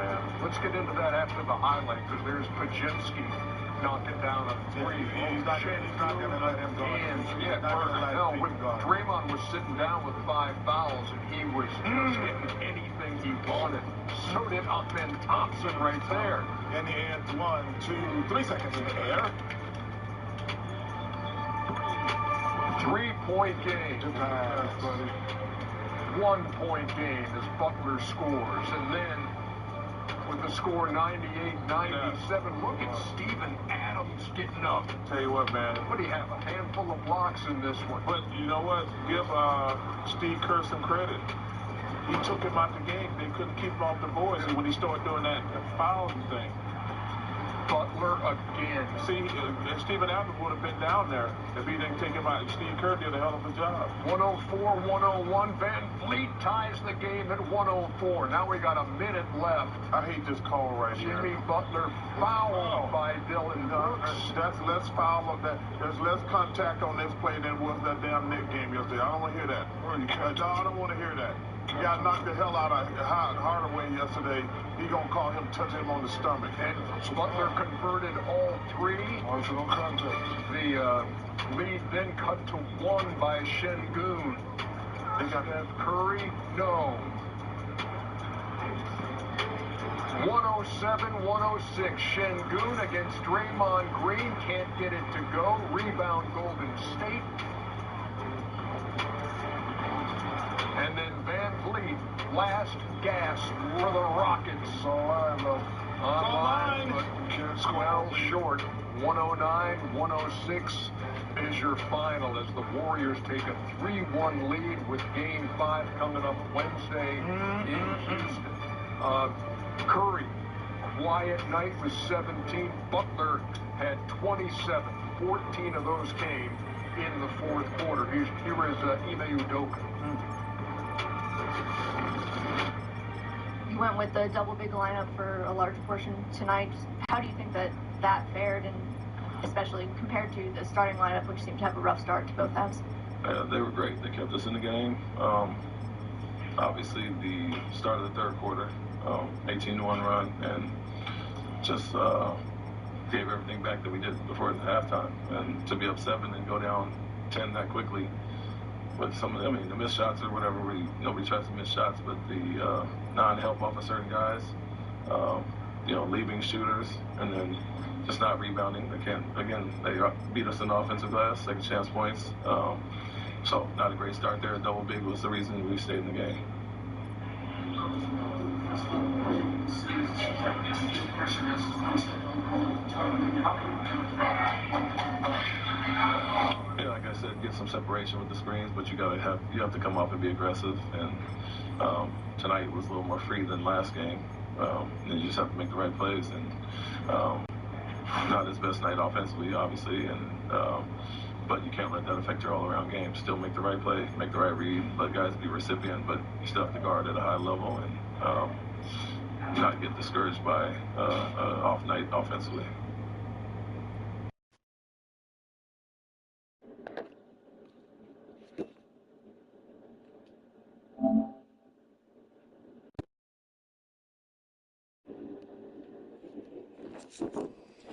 man. Let's get into that after the highlight, because there's Pajinski knocking down a three. He's not going to let him go. When Draymond was sitting down with 5 fouls, and he was just getting anything he wanted. So did Ben Thompson right there. In the end, 1, 2, 3 seconds in the air. 3-point game. 1-point game as Butler scores. And then with the score 98-97, look at Steven Adams getting up. Tell you what, man. What do you have? A handful of blocks in this one. But you know what? Give Steve Kerr some credit. He took him out the game. They couldn't keep him off the boards. And when he started doing that foul thing, Butler again. See, Steven Adams would have been down there if he didn't take him out. Steve Kerr did a hell of a job. 104-101. Van Vliet ties the game at 104. Now we got a minute left. I hate this call right here. Jimmy Butler fouled by Dylan Brooks. That's less foul of that. There's less contact on this play than was that damn Knick game yesterday. I don't want to hear that. I don't want to hear that. He got knocked the hell out of Hardaway yesterday. He gonna call him touching him on the stomach. And Butler converted all 3. Marginal contact. The lead then cut to 1 by Şengün. They got that Curry? No. 107-106. Şengün against Draymond Green. Can't get it to go. Rebound Golden State. And then Van Vliet, last gasp for the Rockets. Online, but well short. 109-106 is your final as the Warriors take a 3-1 lead with Game 5 coming up Wednesday in Houston. Curry, quiet night with 17. Butler had 27. 14 of those came in the fourth quarter. Here is Ime Udoka. You went with the double big lineup for a large portion tonight. How do you think that fared, and especially compared to the starting lineup, which seemed to have a rough start to both halves? They were great. They kept us in the game. Obviously, the start of the third quarter, 18-1 run, and just gave everything back that we did before the halftime. And to be up 7 and go down 10 that quickly, with some of them, the missed shots or whatever, nobody tries to miss shots, but the non-help off of certain guys, leaving shooters, and then just not rebounding. They beat us in the offensive glass, second chance points. So not a great start there. Double big was the reason we stayed in the game. Like I said, get some separation with the screens, but you have to come up and be aggressive. And tonight was a little more free than last game. And you just have to make the right plays. And not his best night offensively, obviously, but you can't let that affect your all-around game. Still make the right play, make the right read, let guys be recipient, but you still have to guard at a high level and not get discouraged by an off night offensively.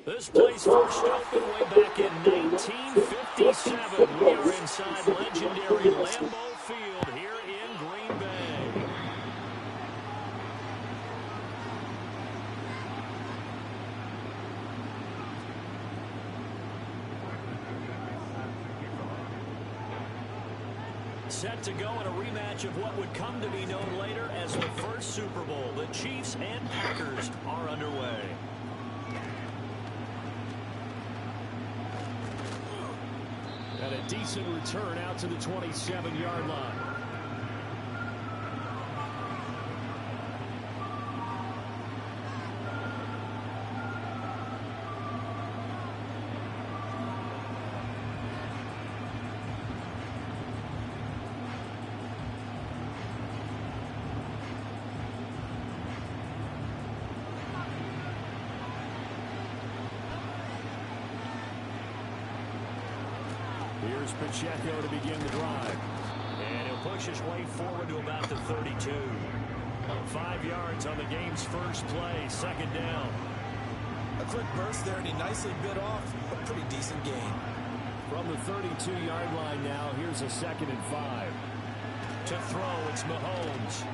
This place first opened way back in 1957. We are inside legendary Lambeau Field here in Green Bay. Set to go in a rematch of what would come to be known later as the first Super Bowl. The Chiefs and Packers are underway. And a decent return out to the 27-yard line. Here's Pacheco to begin the drive. And he'll push his way forward to about the 32. 5 yards on the game's first play, second down. A quick burst there, and he nicely bit off a pretty decent gain. From the 32-yard line now, here's a 2nd and 5. To throw, it's Mahomes.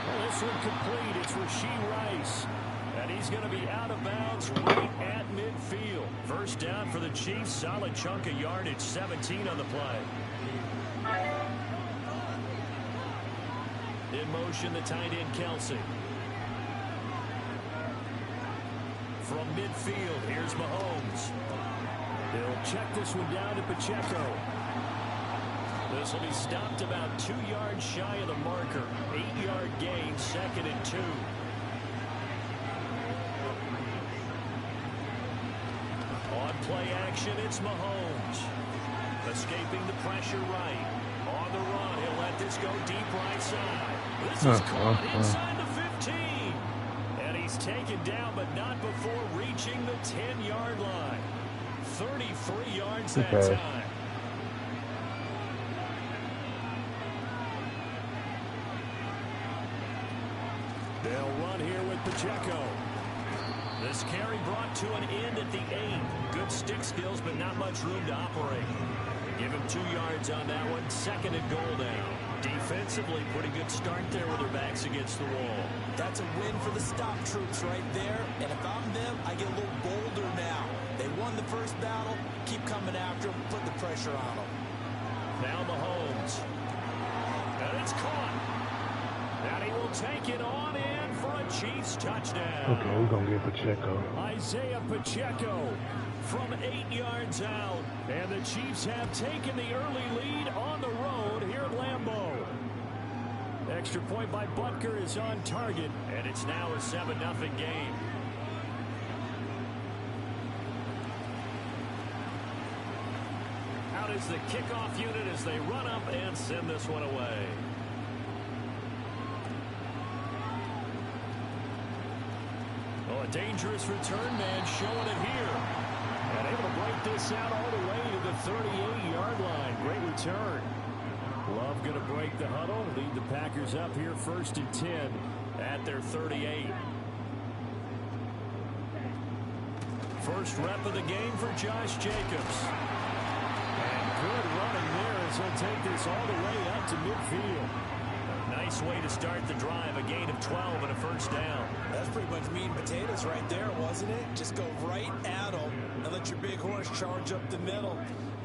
Well, this one complete. It's Rashee Rice. And he's going to be out of bounds right at midfield. First down for the Chiefs. Solid chunk of yardage. 17 on the play. In motion, the tight end, Kelsey. From midfield, here's Mahomes. They'll check this one down to Pacheco. This will be stopped about 2 yards shy of the marker. 8-yard gain, 2nd and 2. On play action, it's Mahomes. Escaping the pressure right. On the run, he'll let this go deep right side. This is caught inside the 15. And he's taken down, but not before reaching the 10-yard line. 33 yards that time. They'll run here with Pacheco. This carry brought to an end at the 8. Good stick skills, but not much room to operate. Give him 2 yards on that one. 2nd and goal down. Defensively, pretty good start there with their backs against the wall. That's a win for the stop troops right there. And if I'm them, I get a little bolder now. They won the first battle. Keep coming after them. Put the pressure on them. Now Mahomes. And it's caught. And he will take it on in for a Chiefs touchdown. Okay, we're going to get Pacheco. Isaiah Pacheco from 8 yards out. And the Chiefs have taken the early lead on the road here at Lambeau. Extra point by Butker is on target. And it's now a 7-0 game. Out is the kickoff unit as they run up and send this one away. A dangerous return man showing it here. And able to break this out all the way to the 38-yard line. Great return. Love going to break the huddle. Lead the Packers up here 1st and 10 at their 38. First rep of the game for Josh Jacobs. And good running there as he'll take this all the way up to midfield. Nice way to start the drive. A gain of 12 and a first down. That's pretty much meat and potatoes right there, wasn't it? Just go right at them and let your big horse charge up the middle.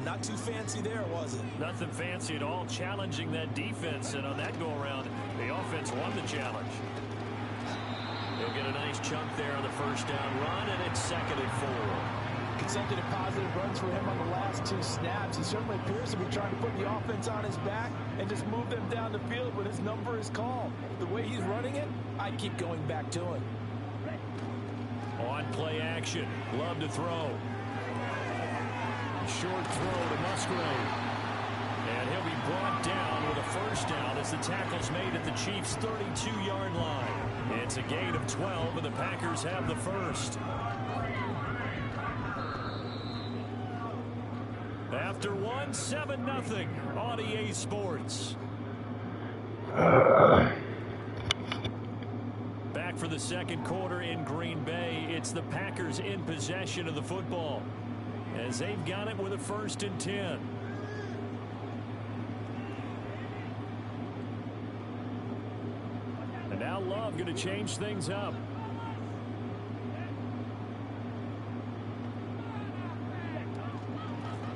Not too fancy there, was it? Nothing fancy at all. Challenging that defense, and on that go-around, the offense won the challenge. They'll get a nice chunk there on the first down run, and it's 2nd and 4. Consecutive positive runs for him on the last 2 snaps. He certainly appears to be trying to put the offense on his back and just move them down the field when his number is called. The way he's running it, I'd keep going back to him. On play action, Love to throw. Short throw to Musgrave. And he'll be brought down with a first down as the tackle's made at the Chiefs' 32-yard line. It's a gain of 12, and the Packers have the first. After 1, 7-0 on EA Sports. Back for the second quarter in Green Bay. It's the Packers in possession of the football as they've got it with a 1st and 10. And now Love going to change things up.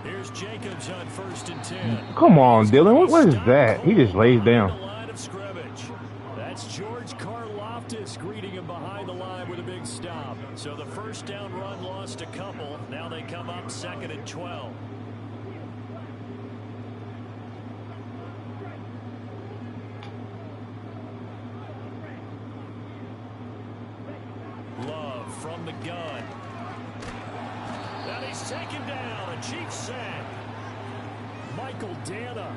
Here's Jacobs on 1st and 10. Come on, Dylan. What is that? He just lays down. The line of scrimmage. That's George Karlaftis greeting him behind the line with a big stop. So the first down run lost a couple. Now they come up 2nd and 12. Love from the gun. And he's taken down. A Chiefs sack. Michael Dana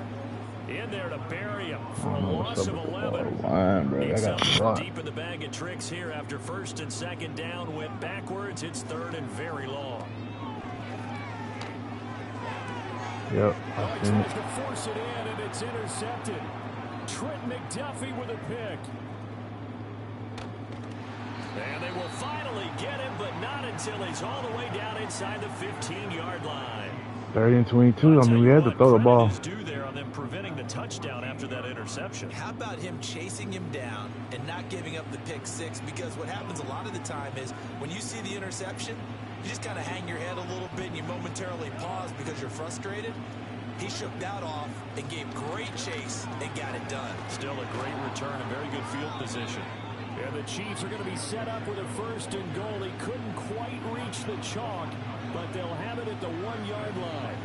in there to bury him for a loss of 11. Needs something deep in the bag of tricks here after 1st and 2nd down. Went backwards. It's 3rd and very long. Yep. Tries to force it in, and it's intercepted. Trent McDuffie with a pick. And they will finally get him, but not until he's all the way down inside the 15-yard line. 30 and 22. I mean, we had to throw the ball. Due there on them preventing the touchdown after that interception. How about him chasing him down and not giving up the pick six? Because what happens a lot of the time is when you see the interception, you just kind of hang your head a little bit and you momentarily pause because you're frustrated. He shook that off and gave great chase and got it done. Still a great return and very good field position. And the Chiefs are going to be set up with a 1st and goal. He couldn't quite reach the chalk, but they'll have it at the 1-yard line.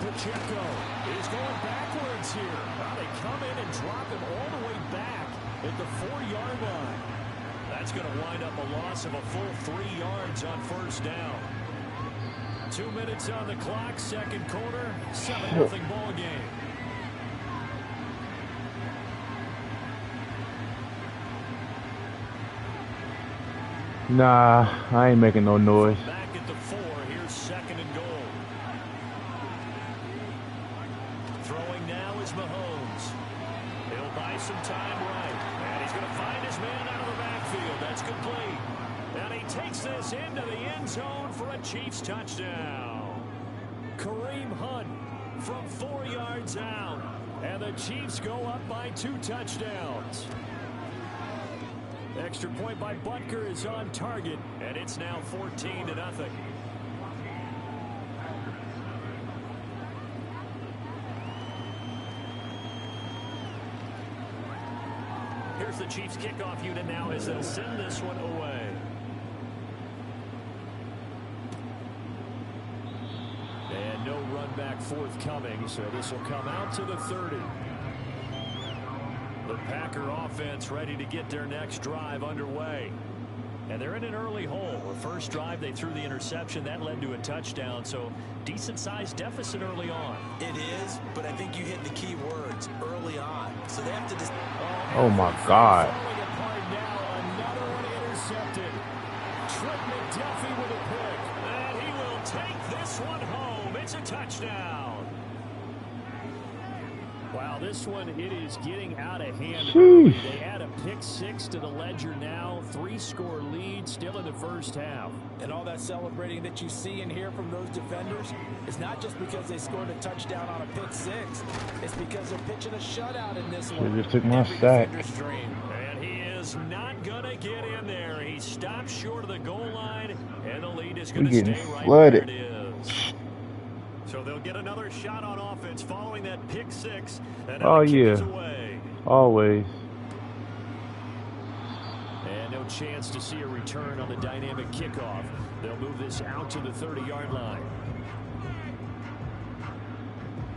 Pacheco is going backwards here. Now they come in and drop him all the way back at the 4-yard line. That's going to wind up a loss of a full 3 yards on 1st down. 2 minutes on the clock, 2nd quarter, 7-0 ball game. Nah, I ain't making no noise. Back at the 4, here's 2nd and goal. Throwing now is Mahomes. He'll buy some time right. And he's going to find his man out of the backfield. That's complete. And he takes this into the end zone for a Chiefs touchdown. Kareem Hunt from 4 yards out. And the Chiefs go up by 2 touchdowns. Extra point by Butker is on target, and it's now 14-0. Here's the Chiefs kickoff unit now as they'll send this one away. And no run back forthcoming, so this will come out to the 30. The Packer offense ready to get their next drive underway. And they're in an early hole. The first drive, they threw the interception. That led to a touchdown, so decent-sized deficit early on. It is, but I think you hit the key words, early on. So they have to just... Oh, my God. Falling apart now, another one intercepted. Trent McDuffie with a pick. And he will take this one home. It's a touchdown. Wow, this one, it is getting out of hand. They add a pick 6 to the ledger now. 3-score lead still in the first half. And all that celebrating that you see and hear from those defenders is not just because they scored a touchdown on a pick 6. It's because they're pitching a shutout in this one. They just took my sack. And he is not going to get in there. He stopped short of the goal line, and the lead is going to stay right flooded. where it is. So they'll get another shot on offense following that pick 6. And oh, yeah. Away. Always. And no chance to see a return on the dynamic kickoff. They'll move this out to the 30-yard line.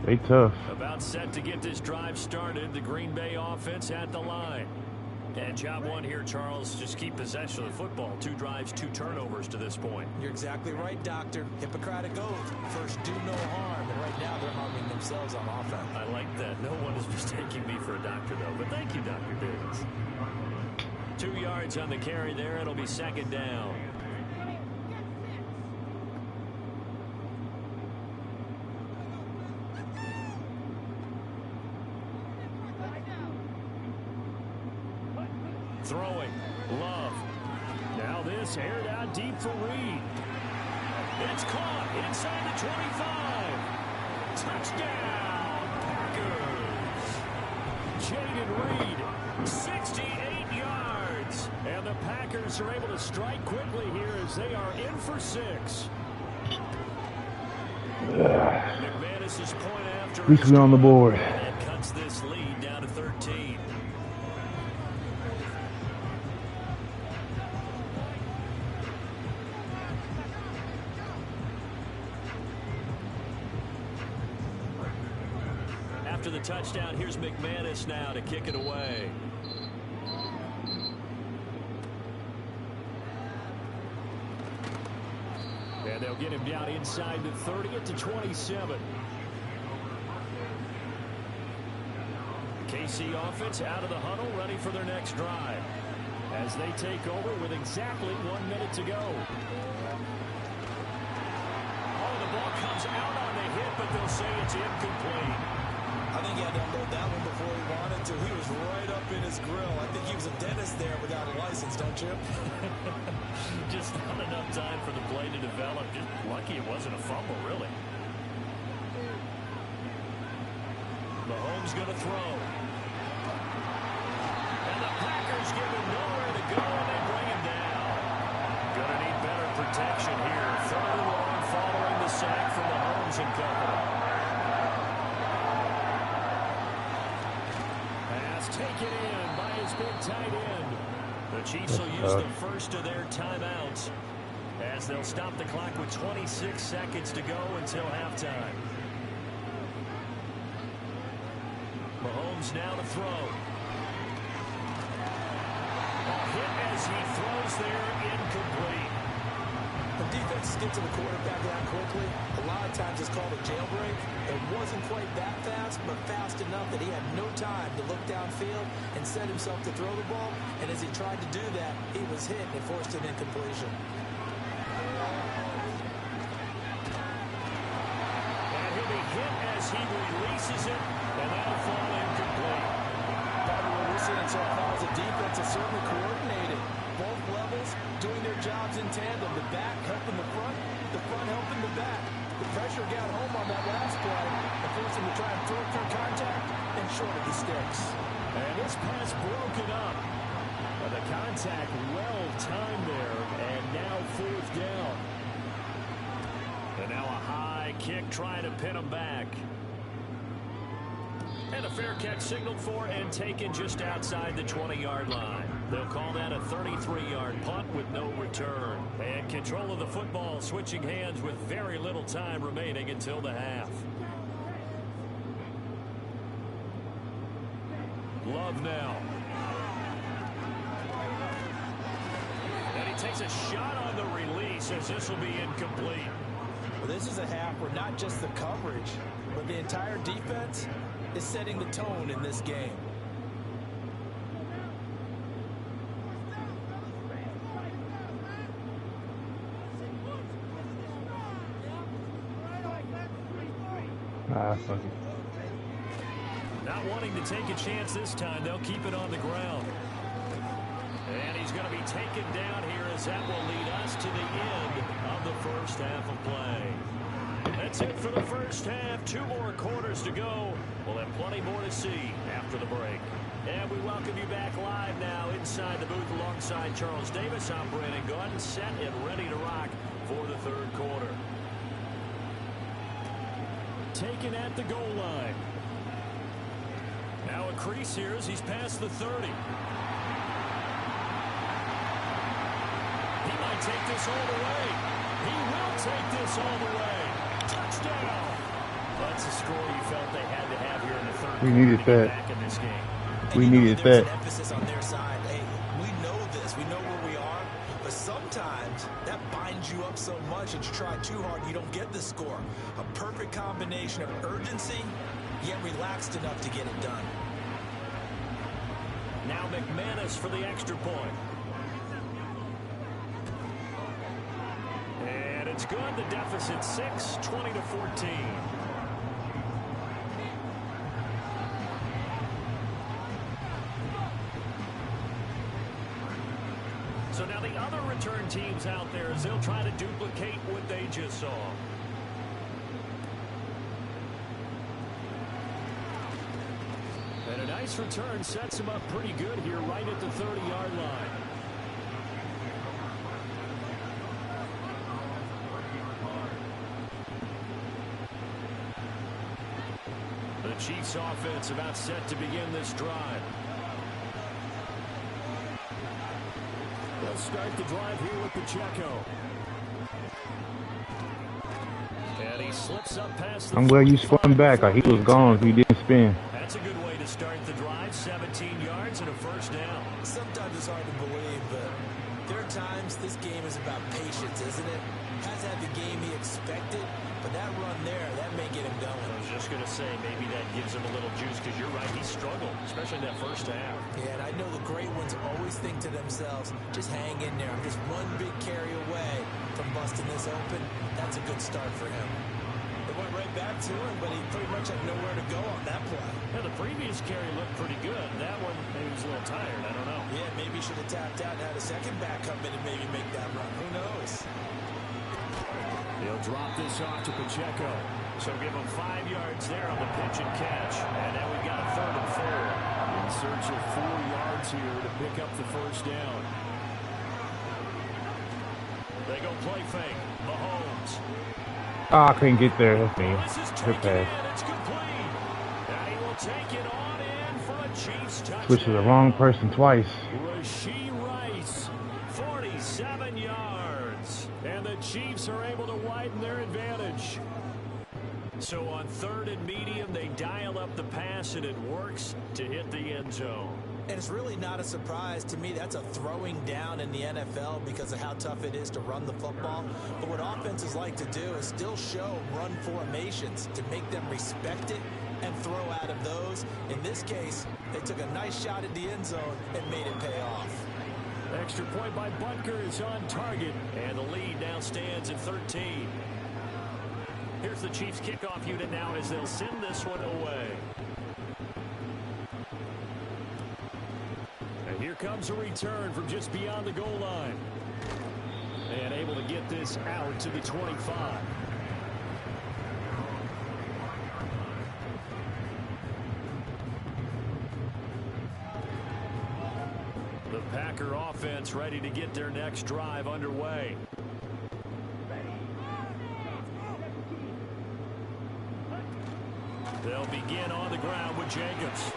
They tough. About set to get this drive started. The Green Bay offense at the line. And job one here, Charles, just keep possession of the football. 2 drives, 2 turnovers to this point. You're exactly right, Doctor. Hippocratic oath. First, do no harm. And right now, they're harming themselves on offense. I like that. No one is mistaking me for a doctor, though. But thank you, Dr. Davis. 2 yards on the carry there. It'll be 2nd down. Throwing. Love. Now this aired out deep for Reed. It's caught inside the 25. Touchdown, Packers. Jaden Reed, 68 yards. And the Packers are able to strike quickly here as they are in for 6. McManus's point after. At least we're on the board. That cuts this lead down to 13. After the touchdown, here's McManus now to kick it away. And they'll get him down inside the 30 at the 27. KC offense out of the huddle, ready for their next drive. As they take over with exactly 1 minute to go. Oh, the ball comes out on the hit it, but they'll say it's incomplete. I think he had to unload that one before he wanted to. He was right up in his grill. I think he was a dentist there without a license, don't you? Just not enough time for the play to develop. Just lucky it wasn't a fumble, really. Mahomes going to throw. And the Packers give him nowhere to go, and they bring him down. Going to need better protection here. 3rd and long following the sack from Mahomes and company. Pass taken in by his big tight end. The Chiefs will use the first of their timeouts as they'll stop the clock with 26 seconds to go until halftime. Mahomes now to throw. A hit as he throws there, incomplete. The defenses get to the quarterback that quickly. A lot of times it's called a jailbreak. It wasn't quite that fast, but fast enough that he had no time to look downfield and set himself to throw the ball. And as he tried to do that, he was hit and forced an incompletion. And he'll be hit as he releases it, and that'll fall incomplete. Part of what we're seeing so far is the defense is certainly coordinated. Both levels doing their jobs in tandem. The back helping the front helping the back. The pressure got home on that last play and forced him to try and throw through contact and short of the sticks. And this pass broken up. The contact well timed there, and now 4th down. And now a high kick trying to pin him back. And a fair catch signaled for and taken just outside the 20-yard line. They'll call that a 33-yard punt with no return. And control of the football switching hands with very little time remaining until the half. Love now. And he takes a shot on the release as this will be incomplete. Well, this is a half where not just the coverage, but the entire defense is setting the tone in this game. Fuck it. Not wanting to take a chance this time, they'll keep it on the ground. And he's going to be taken down here as that will lead us to the end of the first half of play. That's it for the first half. 2 more quarters to go. We'll have plenty more to see after the break. And we welcome you back live now inside the booth alongside Charles Davis. I'm Brandon Gordon, set and ready to rock for the 3rd quarter. Taken at the goal line. Now a crease here as he's past the 30. He might take this all the way. He will take this all the way. Touchdown. That's a score you felt they had to have here in the 3rd quarter. We needed that. Back in this game. We needed that. Emphasis on their side. Hey, we know this. We know where we are. But sometimes that binds you up so much that you try too hard, you don't get the score. A perfect combination of urgency, yet relaxed enough to get it done. Now McManus for the extra point. And it's good. The deficit 6, 20-14. So now the other return teams out there as they'll try to duplicate what they just saw. And a nice return sets him up pretty good here right at the 30-yard line. The Chiefs offense about set to begin this drive. They'll start the drive here with Pacheco. And he slips up past the I'm glad you spun back. He was gone if he didn't spin. That's a good way to start the drive. 17 yards and a first down. Sometimes it's hard to believe, but there are times this game is about patience, isn't it? Has had the game he expected, but that run there, that may get him going. I was just going to say, maybe that gives him a little juice, because you're right, he struggled, especially in that first half. Yeah, and I know the great ones always think to themselves, just hang in there. I'm just one big carry away from busting this open. That's a good start for him. But boy, it right back to him, but he pretty much had nowhere to go on that play. Yeah, the previous carry looked pretty good. That one, maybe he was a little tired. I don't know. Yeah, maybe he should have tapped out and had a second back come in and maybe make that run. Who knows? He'll drop this off to Pacheco. So give him 5 yards there on the pitch and catch. And now we've got a 3rd and 4. In search of 4 yards here to pick up the first down. They go play fake. Mahomes. Oh, I couldn't get there. That's me. This is Good taken in. pass. It's complete. And he will take it on in for a Chiefs touchdown. Switched to the wrong person twice. Rashee Rice, 47 yards. And the Chiefs are able to widen their advantage. So on 3rd and medium, they dial up the pass, and it works to hit the end zone. And it's really not a surprise to me. That's a throwing down in the NFL because of how tough it is to run the football. But what offenses like to do is still show run formations to make them respect it and throw out of those. In this case, they took a nice shot at the end zone and made it pay off. Extra point by Butker is on target, and the lead now stands at 13. Here's the Chiefs kickoff unit now as they'll send this one away. And here comes a return from just beyond the goal line. And able to get this out to the 25. The Packer offense ready to get their next drive underway. They'll begin on the ground with Jacobs.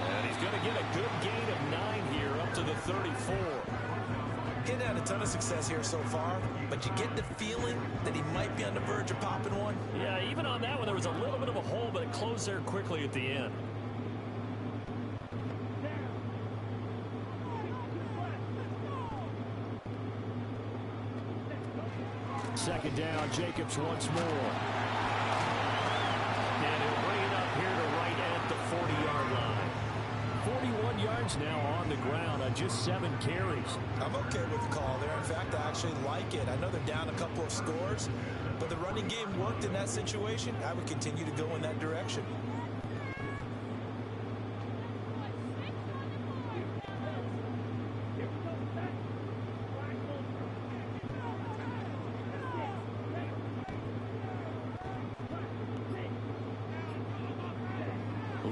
And he's going to get a good gain of 9 here up to the 34. He's had a ton of success here so far, but you get the feeling that he might be on the verge of popping one. Yeah, even on that one, there was a little bit of a hole, but it closed there quickly at the end. Second down, Jacobs once more. And he'll bring it up here to right at the 40-yard line. 41 yards now on the ground on just 7 carries. I'm okay with the call there. In fact, I actually like it. I know they're down a couple of scores, but the running game worked in that situation. I would continue to go in that direction.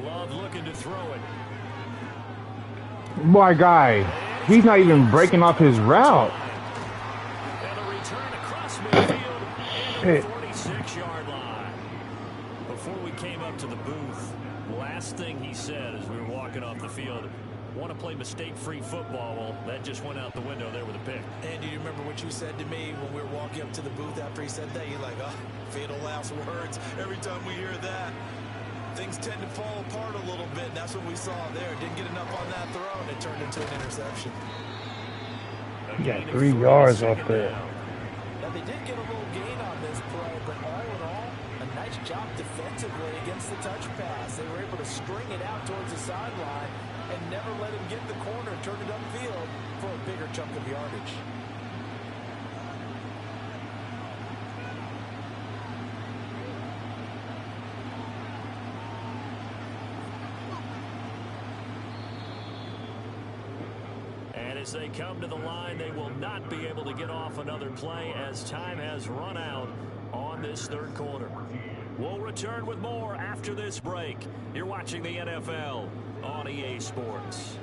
Love looking to throw it. My guy, he's not even breaking off his route. And a return across midfield and the 46-yard line. Before we came up to the booth, last thing he said as we were walking off the field, want to play mistake-free football. Well, that just went out the window there with a pick. And do you remember what you said to me when we were walking up to the booth after he said that? You're like, oh, fatal last words. Every time we hear that, things tend to fall apart a little bit, and that's what we saw there. Didn't get enough on that throw, and it turned into an interception. He got 3 yards off there. Now, they did get a little gain on this play, but all in all, a nice job defensively against the touch pass. They were able to string it out towards the sideline and never let him get the corner, turn it upfield for a bigger chunk of yardage. As they come to the line, they will not be able to get off another play as time has run out on this 3rd quarter. We'll return with more after this break. You're watching the NFL on EA Sports.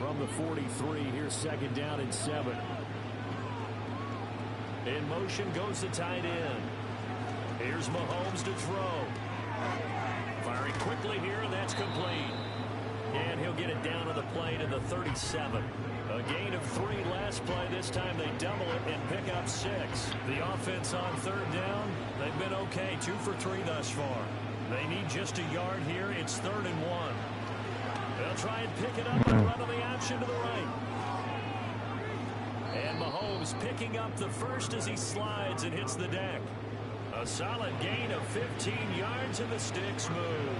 From the 43, here's 2nd down and 7. In motion goes the tight end. Here's Mahomes to throw. Firing quickly here, and that's complete. And he'll get it down to the play to the 37. A gain of 3 last play. This time they double it and pick up 6. The offense on 3rd down, they've been okay. 2 for 3 thus far. They need just a yard here. It's 3rd and 1. They'll try and pick it up and run on the option to the right. And Mahomes picking up the first as he slides and hits the deck. A solid gain of 15 yards, and the sticks move.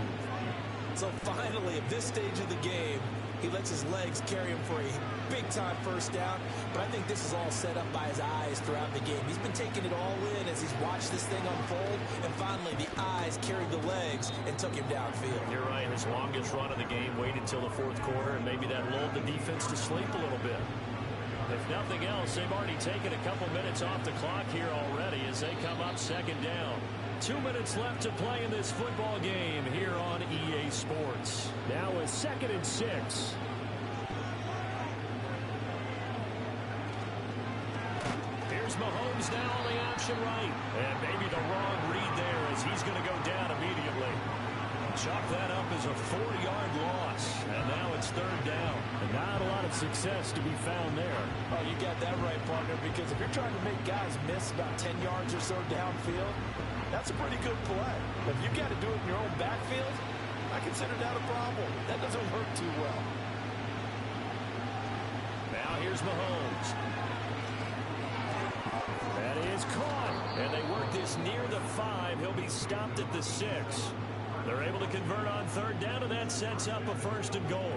So finally, at this stage of the game, He lets his legs carry him for a big-time first down, but I think this is all set up by his eyes throughout the game. He's been taking it all in as he's watched this thing unfold, and finally the eyes carried the legs and took him downfield. You're right. His longest run of the game waited till the fourth quarter, and maybe that lulled the defense to sleep a little bit. If nothing else, they've already taken a couple minutes off the clock here already as they come up second down. 2 minutes left to play in this football game here on EA Sports. Now a 2nd and 6. Here's Mahomes now on the option right. And maybe the wrong read there as he's going to go down immediately. Chalk that up as a 4-yard loss. And now it's 3rd down. And not a lot of success to be found there. Oh, you got that right, partner, because if you're trying to make guys miss about 10 yards or so downfield, that's a pretty good play. If you've got to do it in your own backfield, I consider that a problem. That doesn't work too well. Now here's Mahomes. That is caught. And they work this near the 5. He'll be stopped at the 6. They're able to convert on 3rd down, and that sets up a 1st and goal.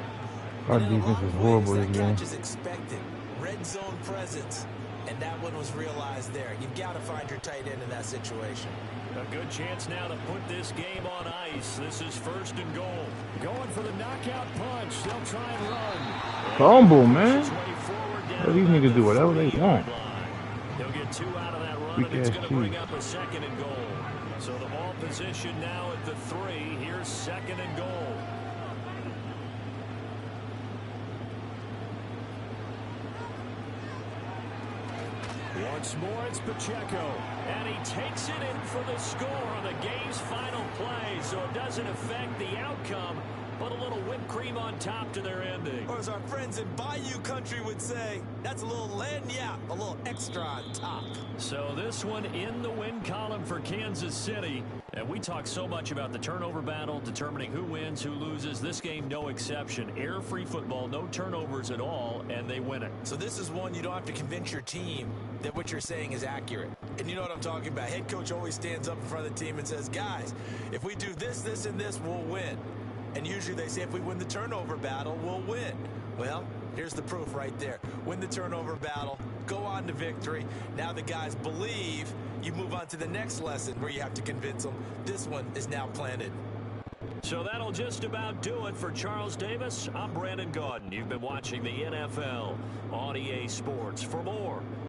Our defense is horrible this game. Catch is expected. Red zone presence. And that one was realized there. You've got to find your tight end in that situation. A good chance now to put this game on ice. This is 1st and goal. Going for the knockout punch. They'll try and run. Fumble, man. Well, these niggas do whatever they want. He'll get 2 out of that run, and it's going to bring up a 2nd and goal. So the ball position now at the 3. Here's 2nd and goal. Once more, it's Pacheco. And he takes it in for the score on the game's final play. So it doesn't affect the outcome, but a little whipped cream on top to their ending. Or as our friends in Bayou Country would say, that's a little lagniappe, a little extra on top. So this one in the win column for Kansas City. And we talk so much about the turnover battle, determining who wins, who loses. This game, no exception. Error-free football, no turnovers at all, and they win it. So this is one you don't have to convince your team that what you're saying is accurate. And you know what I'm talking about. Head coach always stands up in front of the team and says, guys, if we do this, this, and this, we'll win. And usually they say if we win the turnover battle, we'll win. Well, here's the proof right there. Win the turnover battle, go on to victory. Now the guys believe. You move on to the next lesson where you have to convince them. This one is now planted. So that'll just about do it for Charles Davis. I'm Brandon Gaudin. You've been watching the NFL on EA Sports. For more